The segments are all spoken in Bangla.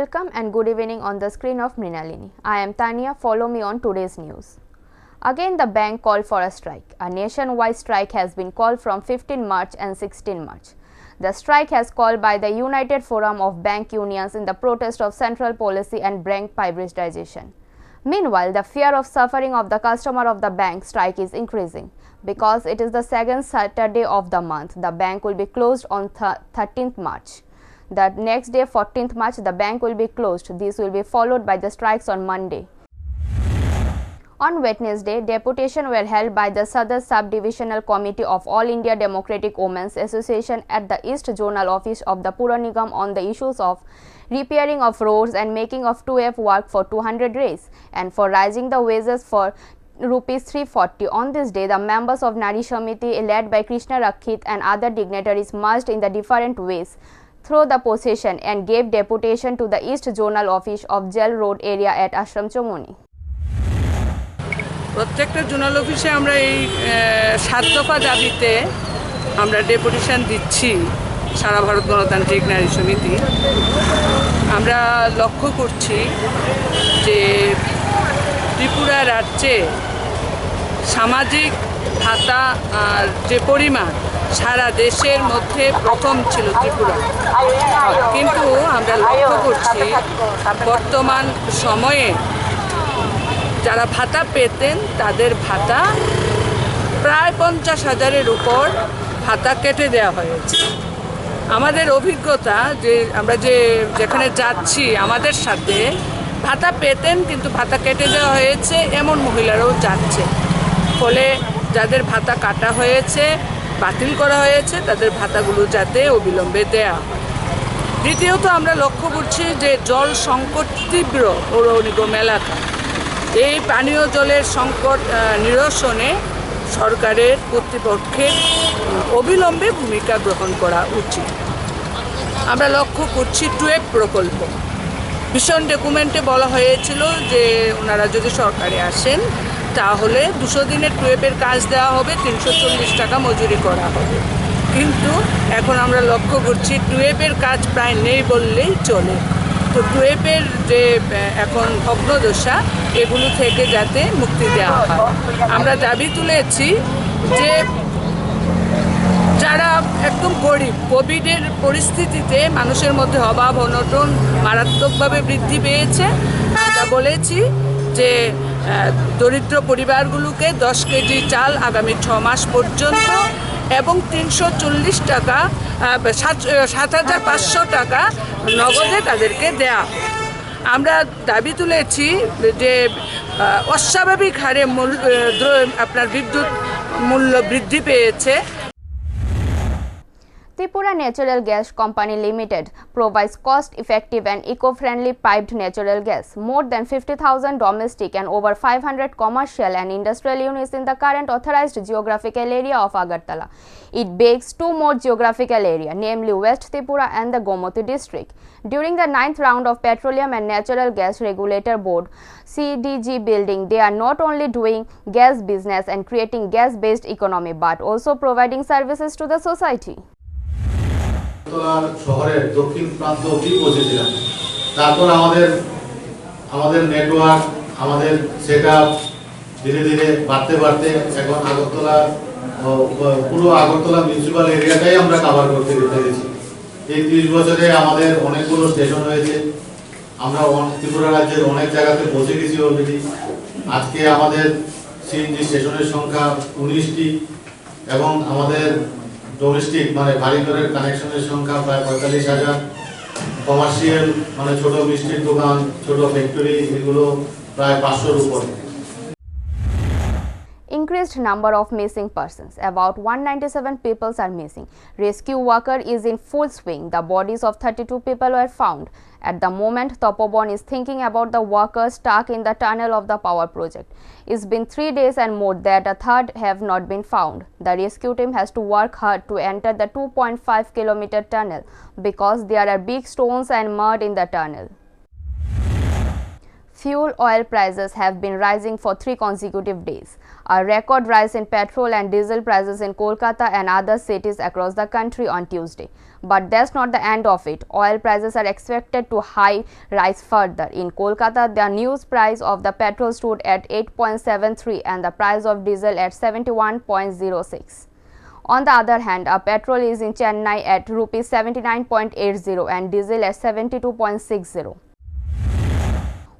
Welcome and good evening on the screen of Mrinalini. I am Tania. Follow me on today's news. Again, the bank called for a strike. A nationwide strike has been called from 15 March and 16 March. The strike has called by the United Forum of Bank Unions in the protest of central policy and bank privatization. Meanwhile, the fear of suffering of the customer of the bank strike is increasing. Because it is the second Saturday of the month, the bank will be closed on 13th March. The next day, 14th March, the bank will be closed. This will be followed by the strikes on Monday. On Wednesday, deputation were held by the Sadar Sub-Divisional Committee of All India Democratic Women's Association at the East Zonal Office of the Pura Nigam on the issues of repairing of roads and making of 2F work for 200 days and for raising the wages for Rs 340. On this day, the members of Nari Samiti led by Krishna Rakshit and other dignitaries marched in the different ways through the procession and gave deputation to the East Zonal Office of Jail Road area at Ashram Chomoni. প্রত্যেকটা জোনাল অফিসে আমরা এই 7 দফা দাবিতে আমরা ডেপুটেশন দিচ্ছি সারা ভারত গণতান্ত্রিক নারী সমিতি। আমরা লক্ষ্য করছি যে ত্রিপুরা রাজ্যে সামাজিক ভাতা আর যে পরিমাণ সারা দেশের মধ্যে প্রথম ছিল ত্রিপুরা, কিন্তু আমরা লক্ষ্য করছি বর্তমান সময়ে যারা ভাতা পেতেন তাদের ভাতা প্রায় 50,000-এর উপর ভাতা কেটে দেওয়া হয়েছে। আমাদের অভিজ্ঞতা যে আমরা যেখানে যাচ্ছি আমাদের সাথে ভাতা পেতেন কিন্তু ভাতা কেটে দেওয়া হয়েছে এমন মহিলারাও যাচ্ছে, ফলে যাদের ভাতা কাটা হয়েছে বাতিল করা হয়েছে তাদের ভাতাগুলো যাতে অবিলম্বে দেয়া হয়। দ্বিতীয়ত আমরা লক্ষ্য করছি যে জল সংকট তীব্র পৌর নিগম এলাকা। এই পানীয় জলের সংকট নিরসনে সরকারের কর্তৃপক্ষের অবিলম্বে ভূমিকা গ্রহণ করা উচিত। আমরা লক্ষ্য করছি 2F প্রকল্প ভীষণ ডকুমেন্টে বলা হয়েছিল যে ওনারা যদি সরকারে আসেন তাহলে 200 দিনের 2F-এর কাজ দেওয়া হবে, 340 টাকা মজুরি করা হবে, কিন্তু এখন আমরা লক্ষ্য করছি 2F-এর কাজ প্রায় নেই বললেই চলে। তো 2F-এর যে এখন ভগ্নদশা এগুলো থেকে যাতে মুক্তি দেওয়া হয়। আমরা দাবি তুলেছি যে যারা একদম গরিব, কোভিডের পরিস্থিতিতে মানুষের মধ্যে অভাব অনটন মারাত্মকভাবে বৃদ্ধি পেয়েছে, আমরা বলেছি যে দরিদ্র পরিবারগুলোকে 10 কেজি চাল আগামী 6 মাস পর্যন্ত এবং 340 টাকা 7,500 টাকা নগদে তাদেরকে দেয়া। আমরা দাবি তুলেছি যে অস্বাভাবিক হারে আপনার বিদ্যুৎ মূল্য বৃদ্ধি পেয়েছে। Tripura Natural Gas Company Limited provides cost-effective and eco-friendly piped natural gas. More than 50,000 domestic and over 500 commercial and industrial units in the current authorized geographical area of Agartala. It bakes 2 more geographical area, namely West Tripura and the Gomoti district. During the 9th round of Petroleum and Natural Gas Regulator Board CDG building, they are not only doing gas business and creating gas-based economy but also providing services to the society. শহরের দক্ষিণ প্রান্ত অবধি পৌঁছেছিলাম। তারপর আমাদের নেটওয়ার্ক আমাদের সেটআপ ধীরে ধীরে বাড়তে এখন আগরতলা পুরো আগরতলা মিউনিসিপাল এরিয়াটাই আমরা কভার করতে পেরেছি। এই 30 বছরে আমাদের অনেকগুলো স্টেশন হয়েছে, আমরা ত্রিপুরা রাজ্যের অনেক জায়গাতে পৌঁছে গেছি অলরেডি। আজকে আমাদের সিএনজি স্টেশনের সংখ্যা 19টি এবং আমাদের ডোমেস্টিক মানে বাড়ি ঘরের কানেকশনের সংখ্যা প্রায় 45,000, কমার্শিয়াল মানে ছোট মিষ্টির দোকান ছোট ফ্যাক্টরি এগুলো প্রায় 500-এর উপরে। Increased number of missing persons. About 197 people are missing. Rescue worker is in full swing. The bodies of 32 people were found. At the moment, Topobon is thinking about the workers stuck in the tunnel of the power project. It's been 3 days and more that a third have not been found. The rescue team has to work hard to enter the 2.5-kilometer tunnel because there are big stones and mud in the tunnel. Fuel oil prices have been rising for 3 consecutive days. A record rise in petrol and diesel prices in Kolkata and other cities across the country on Tuesday. But that's not the end of it. Oil prices are expected to rise further. In Kolkata, the news price of the petrol stood at 8.73 and the price of diesel at 71.06. On the other hand, a petrol is in Chennai at rupees 79.80 and diesel at 72.60.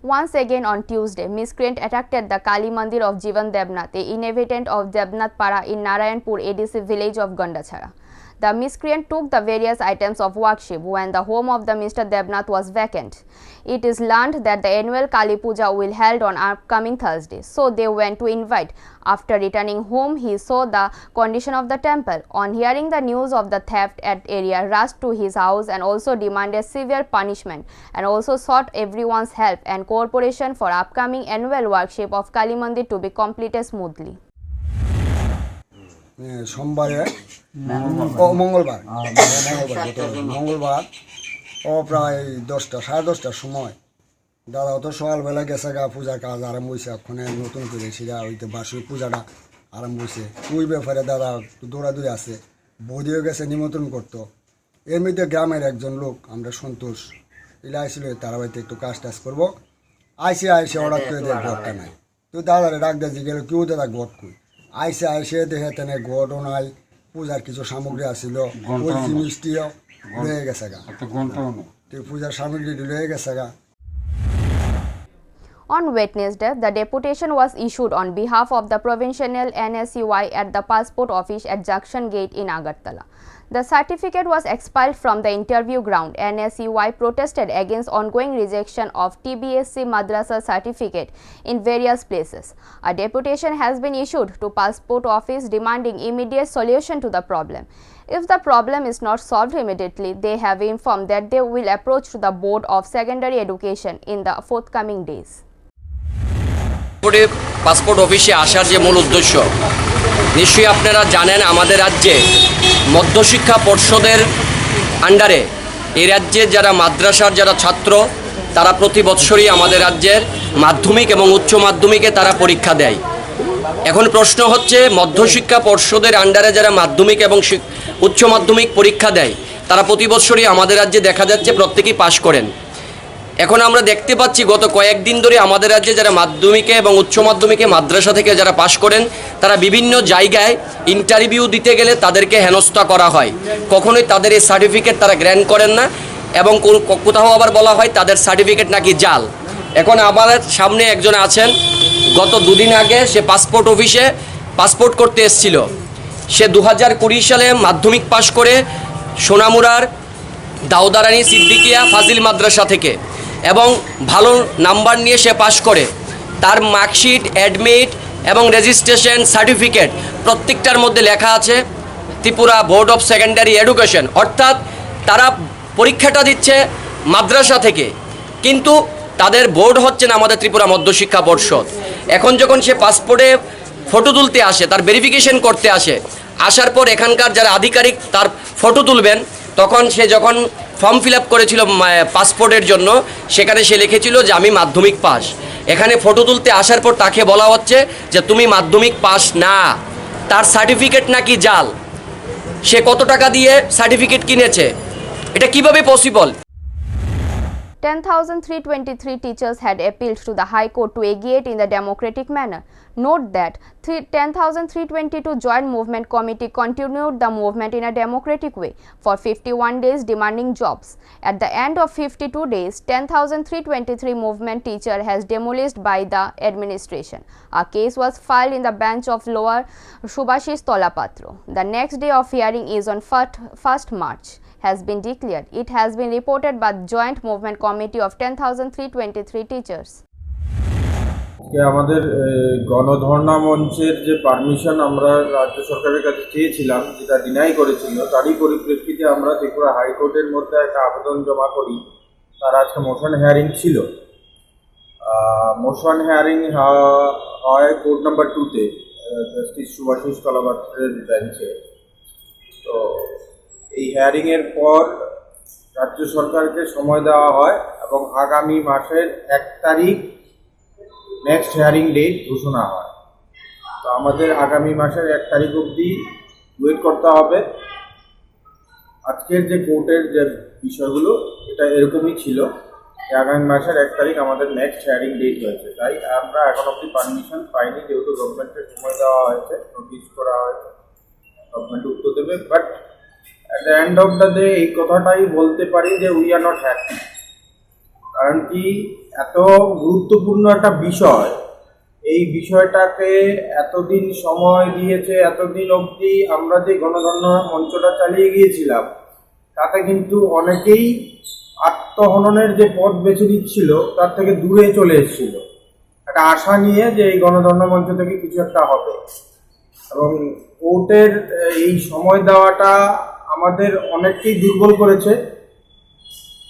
Once again on Tuesday, miscreant attacked the Kali Mandir of Jivan Debnath, a inhabitant of Debnath Para in Narayanpur ADC village of Gandachara. The miscreant took the various items of worship when the home of the Mr. Debnath was vacant. It is learned that the annual Kali Puja will be held on upcoming Thursday, so they went to invite. After returning home, he saw the condition of the temple. On hearing the news of the theft at area, rushed to his house and also demanded severe punishment and also sought everyone's help and cooperation for upcoming annual worship of Kali Mandir to be completed smoothly. সোমবারে মঙ্গলবার প্রায় 10টা সাড়ে 10টার সময় দাদা তো সকালবেলা গেছে গা পূজার কাজ আরম্ভ হয়েছে ওখানে নতুন করে সেটা হইতে বার্ষিক পূজাটা আরম্ভ হয়েছে ওই ব্যাপারে দাদা দৌড়াদৌড়ি আছে বৌদিও গেছে নিমন্ত্রণ করতো এর মধ্যে গ্রামের একজন লোক আমরা সন্তোষ এলা আসছিল তারা বাড়িতে একটু কাজ টাজ করবো আইসে হঠাৎ করে দেয় ঘরটা নাই তো দাদারে ডাক দিয়ে গেল কেউ দাদা ঘট কই আইসে দেখে তেনে ঘটও নাই পূজার কিছু সামগ্রী আসছিল ওই জিনিসটিও লয়ে গেছে গা তো পূজার সামগ্রী লয়ে গেছে গা। On Wednesday, the deputation was issued on behalf of the provincial NSUI at the passport office at Junction Gate in Agartala. The certificate was expelled from the interview ground. NSUI protested against ongoing rejection of TBSC Madrasa certificate in various places. A deputation has been issued to passport office demanding immediate solution to the problem. If the problem is not solved immediately, they have informed that they will approach to the Board of Secondary Education in the forthcoming days. Passport অফিসে আসার যে মূল উদ্দেশ্য নিশ্চয়ই আপনারা জানেন আমাদের রাজ্যে মধ্যশিক্ষা পর্ষদের আন্ডারে এই রাজ্যের যারা মাদ্রাসার যারা ছাত্র তারা প্রতি বৎসরই আমাদের রাজ্যের মাধ্যমিক এবং উচ্চ মাধ্যমিকে তারা পরীক্ষা দেয়। এখন প্রশ্ন হচ্ছে মধ্যশিক্ষা পর্ষদের আন্ডারে যারা মাধ্যমিক এবং উচ্চ মাধ্যমিক পরীক্ষা দেয় তারা প্রতি বৎসরই আমাদের রাজ্যে দেখা যাচ্ছে প্রত্যেকেই পাশ করেন। এখন আমরা দেখতে পাচ্ছি গত কয়েকদিন ধরে আমাদের রাজ্যে যারা মাধ্যমিকে এবং উচ্চ মাধ্যমিকে মাদ্রাসা থেকে যারা পাশ করেন তারা বিভিন্ন জায়গায় ইন্টারভিউ দিতে গেলে তাদেরকে হেনস্থা করা হয়, কখনোই তাদের এই সার্টিফিকেট তারা গ্র্যান্ট করেন না এবং কোথাও আবার বলা হয় তাদের সার্টিফিকেট নাকি জাল। এখন আমাদের সামনে একজন আছেন, গত দুদিন আগে সে পাসপোর্ট অফিসে পাসপোর্ট করতে এসেছিল। সে 2020 সালে মাধ্যমিক পাশ করে সোনামুড়ার দাউদারানী সিদ্দিকিয়া ফাজিল মাদ্রাসা থেকে এবং ভালো নাম্বার নিয়ে সে পাশ করে। তার মার্কশিট, অ্যাডমিট এবং রেজিস্ট্রেশন সার্টিফিকেট প্রত্যেকটার মধ্যে লেখা আছে Tripura board of secondary education, অর্থাৎ তারা পরীক্ষাটা দিচ্ছে মাদ্রাসা থেকে কিন্তু তাদের বোর্ড হচ্ছেন আমাদের ত্রিপুরা মধ্যশিক্ষা পর্ষদ। এখন যখন সে পাসপোর্টে ফটো তুলতে আসে, তার ভেরিফিকেশন করতে আসে, আসার পর এখানকার যারা আধিকারিক তার ফটো তুলবেন তখন সে যখন ফর্ম ফিল আপ করেছিল পাসপোর্টের জন্য সেখানে সে লিখেছিল যে আমি মাধ্যমিক পাস। এখানে ফটো তুলতে আসার পর তাকে বলা হচ্ছে যে তুমি মাধ্যমিক পাস না, তার সার্টিফিকেট নাকি জাল। সে কত টাকা দিয়ে সার্টিফিকেট কিনেছে, এটা কিভাবে possible? 10,323 teachers had appealed to the High Court to agitate in the democratic manner. Note that 10,322 Joint Movement Committee continued the movement in a democratic way for 51 days demanding jobs. At the end of 52 days, 10,323 movement teacher has demolished by the administration. A case was filed in the bench of Lower Subhashish Tolapatro. The next day of hearing is on 1st March. Has been declared. It has been reported by the Joint Movement Committee of 10,323 teachers. আমাদের গণধর্ণা মঞ্চের যে পারমিশন আমরা রাজ্য সরকারের কাছে চেয়েছিলাম, যেটা ডিনাই করেছিল, তারই পরিপ্রেক্ষিতে আমরা ত্রিপুরা হাইকোর্টের মধ্যে একটা আবেদন জমা করি। তার আজকে মোশন হেয়ারিং ছিল। মোশন হেয়ারিং হয় কোর্ট নাম্বার 2-তে, জাস্টিস সুভাষিস তলাপাত্রের বেঞ্চে। তো এই হেয়ারিংয়ের পর রাজ্য সরকারকে সময় দেওয়া হয় এবং আগামী মাসের 1 তারিখ নেক্সট হেয়ারিং ডেট ঘোষণা হয়। তো আমাদের আগামী মাসের 1 তারিখ অবধি ওয়েট করতে হবে। আজকের যে কোর্টের যে বিষয়গুলো এটা এরকমই ছিল যে আগামী মাসের 1 তারিখ আমাদের নেক্সট হিয়ারিং ডেট হয়েছে, তাই আমরা এখন অবধি পারমিশন পাইনি, যেহেতু গভর্নমেন্টের সময় দেওয়া হয়েছে, নোটিশ করা হয়েছে, গভর্নমেন্ট উত্তর দেবে। But at the end of the day এই কথাটাই বলতে পারি যে উই আর নট হ্যাপি। কারণ কি, এত গুরুত্বপূর্ণ একটা বিষয়, এই বিষয়টাকে এতদিন সময় দিয়েছে, এতদিন অবধি আমরা যে গণধর্ম মঞ্চটা চালিয়ে গিয়েছিলাম তাতে কিন্তু অনেকেই আত্মহননের যে পথ বেছে নিচ্ছিল তার থেকে দূরে চলে এসেছিল একটা আশা নিয়ে যে এই গণধর্ম মঞ্চ থেকে কিছু একটা হবে। এবং কোর্টের এই সময় দেওয়াটা আমাদের অনেককেই দুর্বল করেছে।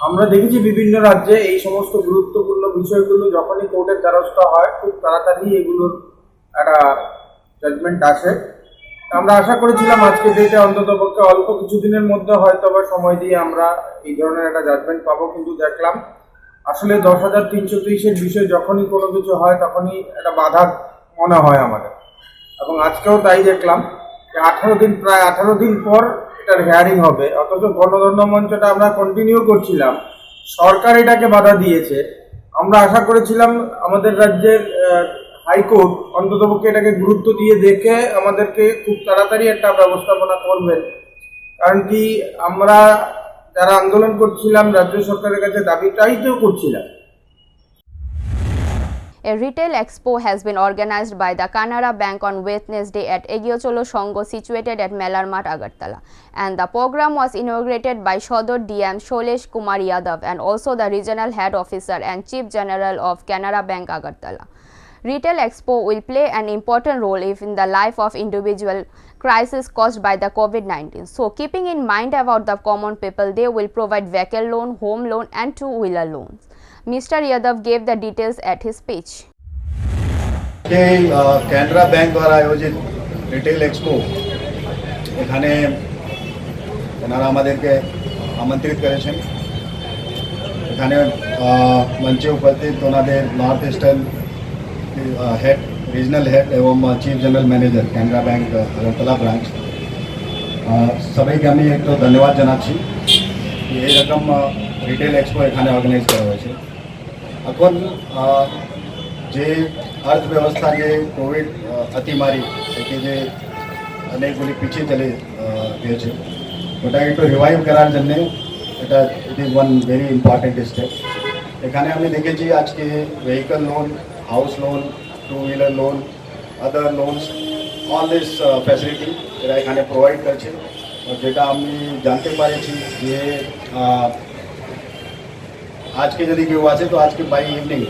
আমরা দেখেছি বিভিন্ন রাজ্যে এই সমস্ত গুরুত্বপূর্ণ বিষয়গুলো যখনই কোর্টের দ্বারস্থ হয় খুব তাড়াতাড়ি এগুলোর একটা জাজমেন্ট আসে। আমরা আশা করেছিলাম আজকে ডেটে অন্তত পক্ষে অল্প কিছুদিনের মধ্যে হয়তো বা সময় দিয়ে আমরা এই ধরনের একটা জাজমেন্ট পাবো, কিন্তু দেখলাম আসলে 10,330-এর বিষয় যখনই কোনো কিছু হয় তখনই একটা বাধা মনে হয় আমাদের। এবং আজকেও তাই দেখলাম যে প্রায় 18 দিন পর এটার হিয়ারিং হবে, অথচ গণধর্ম মঞ্চটা আমরা কন্টিনিউ করছিলাম, সরকার এটাকে বাধা দিয়েছে। আমরা আশা করেছিলাম আমাদের রাজ্যের হাইকোর্ট অন্ততপক্ষে এটাকে গুরুত্ব দিয়ে দেখে আমাদেরকে খুব তাড়াতাড়ি একটা ব্যবস্থাপনা করবেন। কারণ কি, আমরা যারা আন্দোলন করছিলাম রাজ্য সরকারের কাছে দাবিটাই তো করছিলাম। A retail expo has been organized by the Canara Bank on Wednesday at Egiocholo Songo situated at Melarmat, Agartala, and the program was inaugurated by Shodor DM Sholesh Kumar Yadav and also the Regional Head Officer and Chief General of Canara Bank, Agartala. Retail Expo will play an important role in the life of individual crisis caused by the COVID-19. So, keeping in mind about the common people, they will provide vehicle loan, home loan and two-wheeler loans. Mr. Yadav gave the details at his speech. Canara bank द्वारा आयोजित रिटेल एक्सपो এখানে ওনারা আমাদেরকে আমন্ত্রিত করেছেন। এখানে মঞ্চে উপস্থিত ওনাদের north eastern head, regional head এবং chief general manager Canara Bank Agartala branch, সবাইকে আমি একটু ধন্যবাদ জানাচ্ছি এইরকম রিটেল এক্সপো এখানে অর্গানাইজ করা হয়েছে। এখন যে অর্থব্যবস্থা যে কোভিড অতিমারি থেকে যে অনেকগুলি পিছিয়ে চলে গিয়েছে ওটাকে একটু রিভাইভ করার জন্য এটা it is one very important step. এখানে আমি দেখেছি আজকে vehicle loan, house loan, two wheeler loan, other loans, all this facility এরা এখানে প্রোভাইড করছে। যেটা আমি জানতে পারছি যে আজকে যদি কেউ আছে তো আজকে বাই ইভিনিং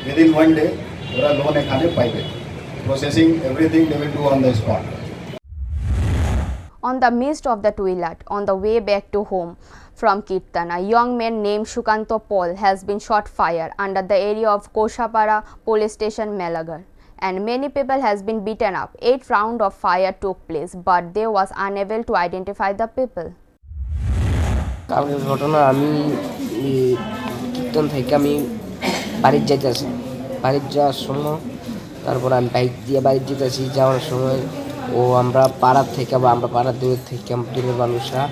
within 1 day ওরা লোন এখানে পাইবে। Processing everything they will do on the spot. On the midst of the twilight, on the way back to home from Kirtan, a young man named Shukanto Paul has been shot fire under the area of Koshapara police station, Melagar, and many people has been beaten up. 8 rounds of fire took place, but they was unable to identify the people. কালকের ঘটনা, আমি কীর্তন থেকে আমি বাড়ির যাইতেছি, বাড়ির যাওয়ার সময় তারপর আমি বাইক দিয়ে বাড়ির যেতেছি, যাওয়ার সময় আমরা পাড়ার থেকে বা আমরা পাড়ার দূরের থেকে দূরের মানুষরা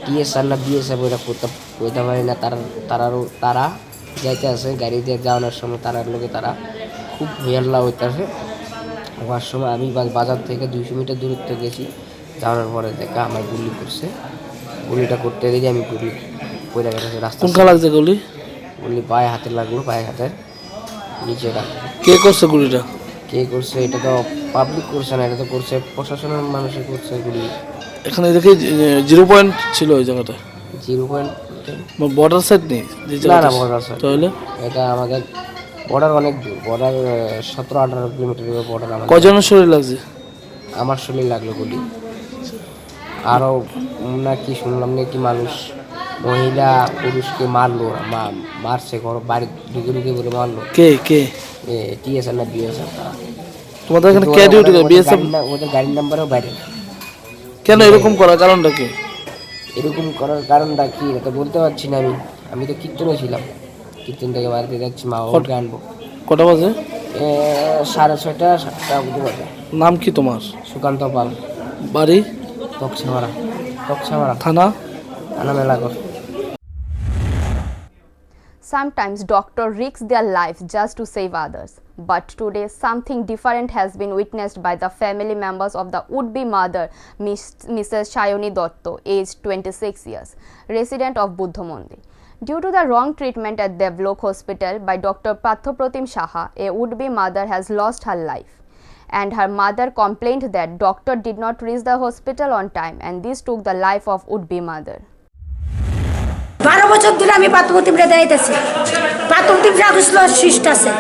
টিএসআর না বিএসএফ ওইটা করতে পারি না, তারা যাইতে আসে গাড়ি দিয়ে যাওয়ানোর সময় তারার লোকে তারা খুব হইয়াল্লা হইতেছে। হওয়ার সময় আমি বাজার থেকে 200 মিটার দূরত্ব গেছি, যাওয়ার পরে দেখা আমার গুলি করছে। গুলিটা করতে গিয়ে আমি গুলি পড়ে গেছে রাস্তা। কোনটা লাগছে গুলি? গুলি পায়ে হাতে লাগলো, পায়ে হাতে নিচে রাখলো। কে করছে গুলিটা? কে করছে এটা তো পাবলিক করছে না, এটা তো করছে প্রশাসনের মানুষে করছে গুলি। এখানে দেখি 0 পয়েন্ট ছিল ওই জায়গাটা। 0 পয়েন্ট বর্ডার সাইড নেই? না না, বর্ডার সাইড। তাহলে এটা আমাদের বর্ডার অনেক দূর, বর্ডার 17-18 কিলোমিটার বর্ডার। আমাদের কজনের শরীর লাগছে? আমার শরীর লাগলো গুলি। আরও নাকি শুনলাম নাকি মানুষ মহিলা পুরুষকে মারলো, মারছে, ঘর বাড়ি ঢুকে ঢুকে বলে মারলো। কে কে? টিএসআর না বিএসএফ। তোমাদের এখানে কে ডিউটি করে? বিএসএফ? ওদের গাড়ির নাম্বারও বাইরে। কেন এরকম করার কারণটা কি? এরকম করার কারণটা কি এটা বলতে পারছি না। আমি তো কীর্তনে ছিলাম, কীর্তন থেকে বাড়িতে যাচ্ছি, মা বাবাকে আনবো। কটা বাজে? 6:30 7টা অবধি বাজে। নাম কি তোমার? সুকান্ত পাল, বাড়ি? তকছামারা থানা? থানা Melaghar. Sometimes doctors risk their lives just to save others. But today, something different has been witnessed by the family members of the would-be mother, Mrs. Shayoni Dotto, aged 26 years, resident of Buddhamondi. Due to the wrong treatment at Devlok Hospital by Dr. Parthopratim Saha, a would-be mother has lost her life. And her mother complained that doctor did not reach the hospital on time, and this took the life of would-be mother. 12 বছর ধরে আমি পাতমতিমরা দেখাইতেছি, পাতমতিম রাখছিল শিষ্ট আছে,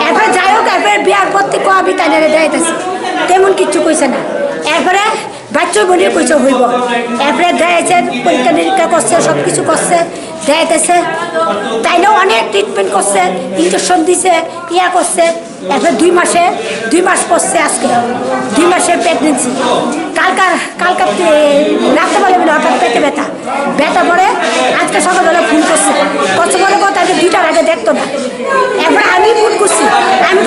এরপরে যাই হোক এরপরে বিয়ার পর থেকে আমি তাইলে দেখাইতেছি, তেমন কিচ্ছু কইছে না। এরপরে বাচ্চা বনিয়ে কইছে হইব, এরপরে দেখাইছে, পরীক্ষা নিরীক্ষা করছে, সব কিছু করছে, দেখাইতেছে, তাইলেও অনেক ট্রিটমেন্ট করছে, ইঞ্জেকশন দিছে, ইয়া করছে। এরপরে 2 মাস পড়ছে, আজকে 2 মাসের প্রেগনেন্সি। কালকার রাখতে পারবে না, হঠাৎ পেটে ব্যথা পরে আজকে সকালবেলা ফোন করছে বলে তাকে 2টার আগে দেখতো না। এরপরে আমি ফোন করছি, আমি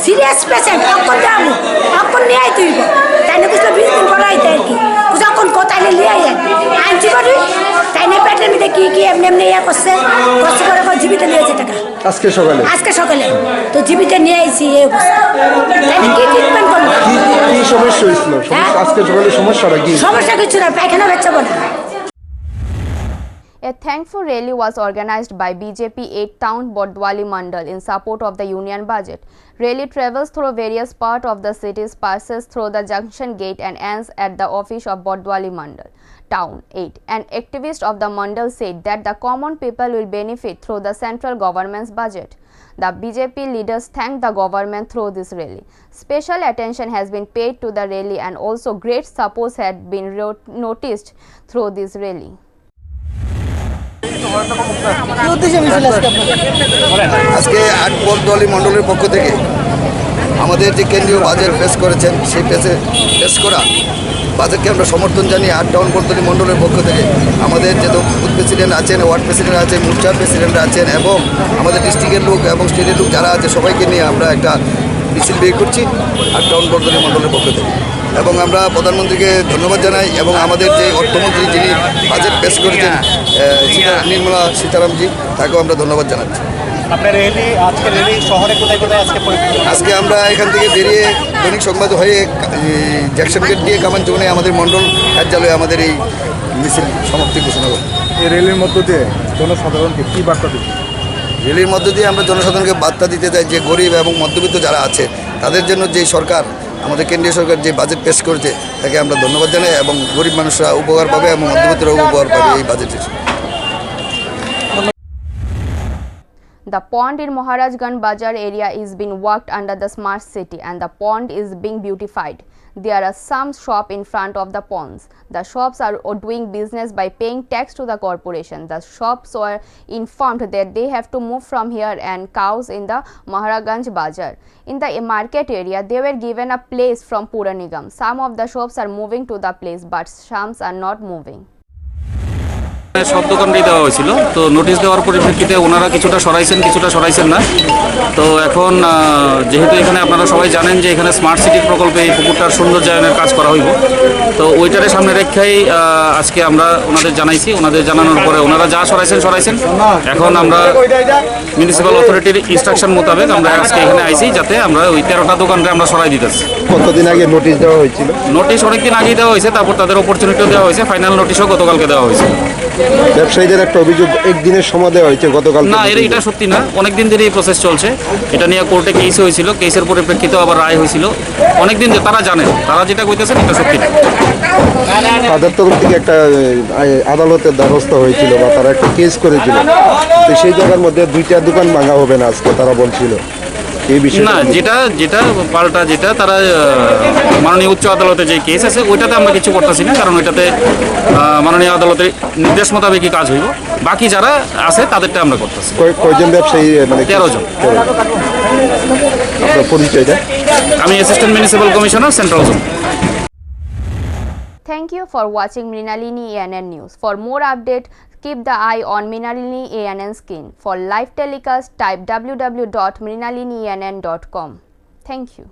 সিরিয়াস পেশেন্ট, অক্ষণ নিয়ে আইতে হইব, তাই না বুঝলো 20 দিন পরে আইতে আর কি, যখন কোথায় নিয়ে আই আনছি করি, তাই না পেটের মধ্যে কি এমনি ইয়া করছে করে জীবিত নিয়েছে টাকা আজকে সকালে তো জীবিত নিয়ে আইছি। কি ট্রিটমেন্ট করলো, কি সমস্যা হয়েছিল? আজকে সকালে সমস্যাটা কি? সমস্যা কিছু না, পায়খানা বেচাবো না। A thankful rally was organized by BJP 8 Town Bordwali Mandal in support of the union budget. Rally travels through various parts of the city, passes through the junction gate and ends at the office of Bordwali Mandal Town 8. An activist of the Mandal said that the common people will benefit through the central government's budget. The BJP leaders thanked the government through this rally. Special attention has been paid to the rally and also great support had been noticed through this rally. আজকে 8 বর্দলি মণ্ডলের পক্ষ থেকে আমাদের যে কেন্দ্রীয় বাজেট পেশ করেছেন, সেই পেশ করা বাজেটকে আমরা সমর্থন জানিয়ে 8 টাউন বর্দলি মণ্ডলের পক্ষ থেকে আমাদের যে বুথ প্রেসিডেন্ট আছেন, ওয়ার্ড প্রেসিডেন্ট আছেন, মোর্চার প্রেসিডেন্ট আছেন এবং আমাদের ডিস্ট্রিক্টের লোক এবং স্টেটের লোক যারা আছে সবাইকে নিয়ে আমরা একটা মিছিল বের করছি 8 টাউন বর্দলি মণ্ডলের পক্ষ থেকে। এবং আমরা প্রধানমন্ত্রীকে ধন্যবাদ জানাই এবং আমাদের যে অর্থমন্ত্রী যিনি বাজেট পেশ করেছেন নির্মলা সীতারামজি, তাকেও আমরা ধন্যবাদ জানাচ্ছি। আজকে আমরা এখান থেকে বেরিয়ে দৈনিক সংবাদ হয়ে জ্যাকসন গেট দিয়ে কামান চৌনে আমাদের মণ্ডল কার্যালয়ে আমাদের এই মিছিল সমাপ্তি ঘোষণা করি। এই র্যালির মধ্য দিয়ে জনসাধারণকে কী বার্তা দিচ্ছি? র্যালির মধ্য দিয়ে আমরা জনসাধারণকে বার্তা দিতে চাই যে গরিব এবং মধ্যবিত্ত যারা আছে তাদের জন্য যে সরকার, আমাদের কেন্দ্রীয় সরকার যে বাজেট পেশ করেছে তাকে আমরা ধন্যবাদ জানাই এবং গরিব মানুষরা উপকার পাবে এবং মধ্যবিত্তরাও উপকার পাবে এই বাজেটের। The pond in Maharajganj Bazar area is being worked under the smart city and the pond is being beautified. There are some shops in front of the ponds. The shops are doing business by paying tax to the corporation. The shops were informed that they have to move from here and cows in the Maharajganj Bazar. In the market area, they were given a place from Pura Nigam. Some of the shops are moving to the place, but some are not moving. সব দোকানটাই দেওয়া হয়েছিল, তো নোটিশ দেওয়ার পরিপ্রেক্ষিতে ওনারা কিছুটা সরাইছেন না। তো এখন যেহেতু এখানে আপনারা সবাই জানেন যে এখানে স্মার্ট সিটির প্রকল্পে এই পুকুরটার সৌন্দর্যায়নের কাজ করা হইব, তো ওইটারে সামনে রেখেই আজকে আমরা ওনাদের জানাইছি। ওনাদের জানানোর পরে ওনারা যা সরাইছেন, এখন আমরা মিউনিসিপ্যাল অথরিটির ইনস্ট্রাকশন মোতাবেক আমরা আজকে এখানে আইছি যাতে আমরা ওই 13টা দোকানকে আমরা সরাই দিতেছি। কতদিন আগে নোটিশ দেওয়া হয়েছিল? নোটিশ অনেকদিন আগেই দেওয়া হয়েছে, তারপর তাদের অপরচুনিটিও দেওয়া হয়েছে, ফাইনাল নোটিশও গতকালকে দেওয়া হয়েছে। ব্যবসায়ীদের একটা অভিযোগ একদিনের সময় দেওয়া হয়েছে গতকাল। না, এটা সত্যি না, অনেকদিন ধরে এই প্রসেস চলছে। এটা নিয়ে কোর্টে কেস হয়েছিল, কেসের পরিপ্রেক্ষিতে আবার রায় হয়েছিল। অনেকদিন তারা জানেন, তারা যেটা কইতেছেন এটা সত্যি না। তাদের তরফ থেকে একটা আদালতের দ্বারস্থ হয়েছিল বা তারা একটা কেস করেছিল, তো সেই জায়গার মধ্যে 2টা দোকান ভাঙা হবে না আজকে তারা বলছিল। এই বিষয়ে না, যেটা পাল্টা যেটা তারা মাননীয় উচ্চ আদালতে যে কেস আছে ওইটাতে আমরা কিছু করতেছি না, কারণ ওইটাতে মাননীয় আদালতের নির্দেশ মোতাবেকই কাজ হইব। বাকি যারা আছে তাদেরটা আমরা করতেছি। কয়জন ব্যবসায়ী? মানে 13 জন। পরিচয়টা? আমি assistant municipal commissioner, central zone. Thank you for watching Mrinalini ANN News. For more updates, keep the eye on Mrinalini ANN screen. For live telecast, type www.mrinaliniann.com. Thank you.